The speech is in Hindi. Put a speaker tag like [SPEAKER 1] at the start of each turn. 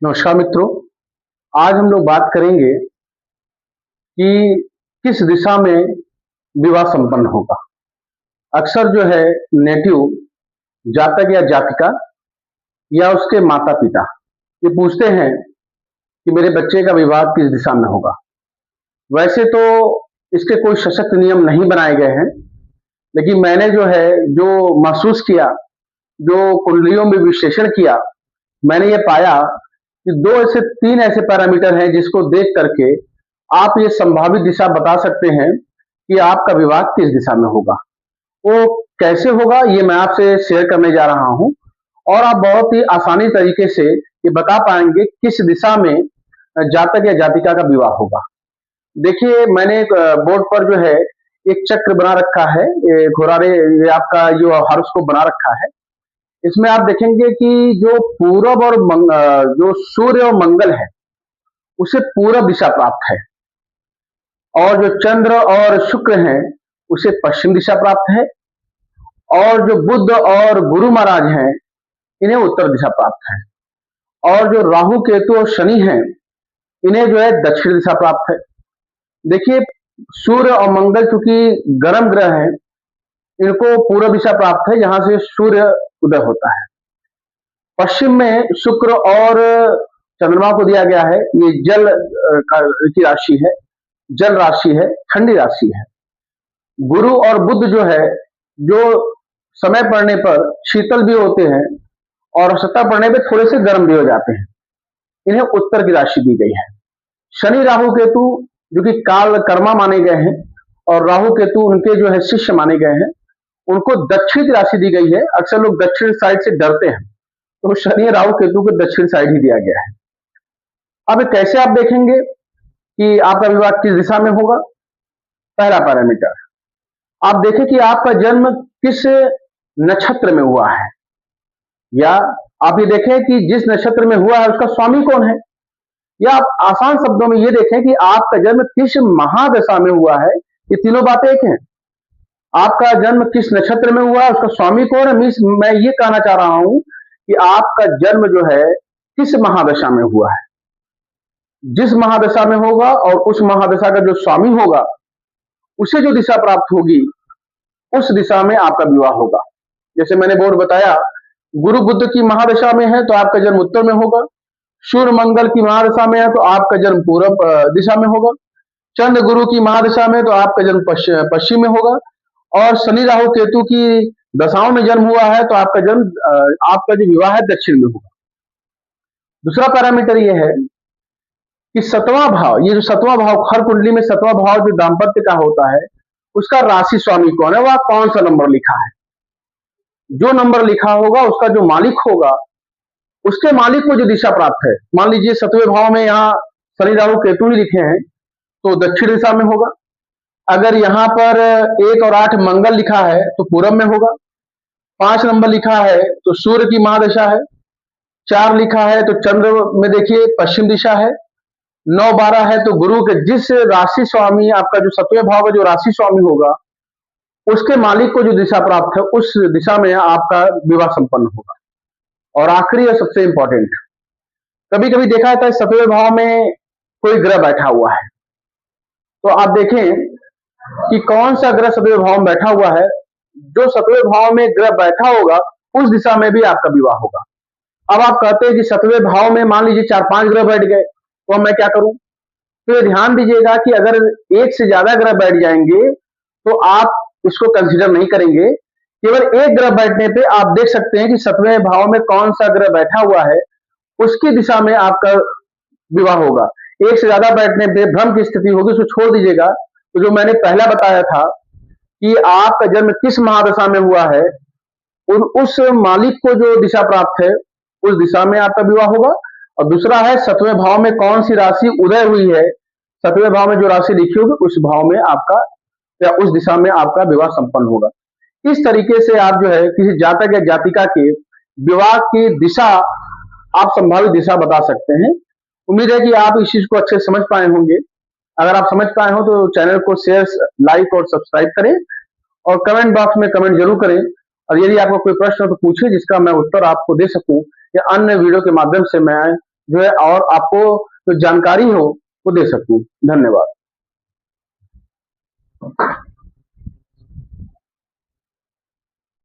[SPEAKER 1] नमस्कार मित्रों। आज हम लोग बात करेंगे कि किस दिशा में विवाह संपन्न होगा। अक्सर जो है नेटिव जातक या जातिका या उसके माता पिता ये पूछते हैं कि मेरे बच्चे का विवाह किस दिशा में होगा। वैसे तो इसके कोई सशक्त नियम नहीं बनाए गए हैं, लेकिन मैंने जो महसूस किया, जो कुंडलियों में विश्लेषण किया, मैंने ये पाया कि दो ऐसे तीन ऐसे पैरामीटर हैं जिसको देख करके आप ये संभावित दिशा बता सकते हैं कि आपका विवाह किस दिशा में होगा। वो कैसे होगा ये मैं आपसे शेयर करने जा रहा हूं और आप बहुत ही आसानी तरीके से ये बता पाएंगे किस दिशा में जातक या जातिका का विवाह होगा। देखिए, मैंने एक बोर्ड पर जो है एक चक्र बना रखा है, ये घोरारे, ये आपका जो हॉरोस्कोप बना रखा है। इसमें आप देखेंगे कि जो पूरब और जो सूर्य और मंगल है उसे पूरब दिशा प्राप्त है, और जो चंद्र और शुक्र हैं उसे पश्चिम दिशा प्राप्त है, और जो बुध और गुरु महाराज हैं इन्हें उत्तर दिशा प्राप्त है, और जो राहु केतु और शनि हैं इन्हें जो है दक्षिण दिशा प्राप्त है। देखिए, सूर्य और मंगल चूंकि गर्म ग्रह हैं, इनको पूर्व दिशा प्राप्त है जहां से सूर्य उदय होता है। पश्चिम में शुक्र और चंद्रमा को दिया गया है, ये जल की राशि है, जल राशि है, ठंडी राशि है। गुरु और बुध जो है, जो समय पड़ने पर शीतल भी होते हैं और सत्ता पड़ने पर थोड़े से गर्म भी हो जाते हैं, इन्हें उत्तर की राशि दी गई है। शनि राहु केतु जो कि काल कर्मा माने गए हैं, और राहु केतु उनके जो है शिष्य माने गए हैं, उनको दक्षिण की राशि दी गई है। अक्सर लोग दक्षिण साइड से डरते हैं, तो शनि राहु केतु को दक्षिण साइड ही दिया गया है। अब कैसे आप देखेंगे कि आपका विवाह किस दिशा में होगा। पहला पैरामीटर, आप देखें कि आपका जन्म किस नक्षत्र में हुआ है, या आप ये देखें कि जिस नक्षत्र में हुआ है उसका स्वामी कौन है, या आप आसान शब्दों में ये देखें कि आपका जन्म किस महादशा में हुआ है। ये तीनों बातें एक हैं। आपका जन्म किस नक्षत्र में हुआ है, उसका स्वामी कौन है। मीन्स मैं ये कहना चाह रहा हूं कि आपका जन्म जो है किस महादशा में हुआ है। जिस महादशा में होगा और उस महादशा का जो स्वामी होगा उसे जो दिशा प्राप्त होगी उस दिशा में आपका विवाह होगा। जैसे मैंने बोर्ड बताया, गुरु बुध की महादशा में है तो आपका जन्म उत्तर में होगा, सूर्य मंगल की महादशा में है तो आपका जन्म पूर्व दिशा में होगा, चंद्र गुरु की महादशा में तो आपका जन्म पश्चिम में होगा, और शनि राहु केतु की दशाओं में जन्म हुआ है तो आपका जन्म आपका जो विवाह है दक्षिण में होगा। दूसरा पैरामीटर यह है कि सतवां भाव, ये जो सतवां भाव, हर कुंडली में सतवां भाव जो दाम्पत्य का होता है उसका राशि स्वामी कौन है, वह कौन सा नंबर लिखा है। जो नंबर लिखा होगा उसका जो मालिक होगा उसके मालिक को जो दिशा प्राप्त है। मान लीजिए सतवें भाव में यहाँ शनि राहु केतु ही लिखे हैं तो दक्षिण दिशा में होगा। अगर यहाँ पर 1 और 8 मंगल लिखा है तो पूरब में होगा। 5 नंबर लिखा है तो सूर्य की महादशा है। 4 लिखा है तो चंद्र में देखिए पश्चिम दिशा है। 9 12 है तो गुरु के जिस राशि स्वामी, आपका जो सतवें भाव का जो राशि स्वामी होगा उसके मालिक को जो दिशा प्राप्त है उस दिशा में आपका विवाह संपन्न होगा। और आखिरी और सबसे इंपॉर्टेंट, कभी कभी देखा जाता है सतवें भाव में कोई ग्रह बैठा हुआ है, तो आप देखें कि कौन सा ग्रह सतवें भाव में बैठा हुआ है। जो सतवें भाव में ग्रह बैठा होगा उस दिशा में भी आपका विवाह होगा। अब आप कहते हैं कि सतवें भाव में मान लीजिए 4-5 ग्रह बैठ गए तो मैं क्या करूं। तो ध्यान दीजिएगा कि अगर एक से ज्यादा ग्रह बैठ जाएंगे तो आप इसको कंसीडर नहीं करेंगे। केवल एक ग्रह बैठने पे आप देख सकते हैं कि सतवें भाव में कौन सा ग्रह बैठा हुआ है, उसकी दिशा में आपका विवाह होगा। एक से ज्यादा बैठने पे भ्रम की स्थिति होगी, उसको छोड़ दीजिएगा। तो जो मैंने पहला बताया था कि आपका जन्म किस महादशा में हुआ है, उस मालिक को जो दिशा प्राप्त है उस दिशा में आपका विवाह होगा। और दूसरा है सतवें भाव में कौन सी राशि उदय हुई है, सतवें भाव में जो राशि लिखी होगी उस भाव में आपका या उस दिशा में आपका विवाह संपन्न होगा। इस तरीके से आप जो है किसी जातक या जातिका के विवाह की दिशा, आप संभावित दिशा बता सकते हैं। उम्मीद है कि आप इस चीज को अच्छे से समझ पाए होंगे। अगर आप समझ पाए हो तो चैनल को शेयर, लाइक और सब्सक्राइब करें, और कमेंट बॉक्स में कमेंट जरूर करें। और यदि आपका कोई प्रश्न हो तो पूछिए, जिसका मैं उत्तर आपको दे सकूं, या अन्य वीडियो के माध्यम से मैं जो है और आपको जो जानकारी हो वो दे सकूं। धन्यवाद।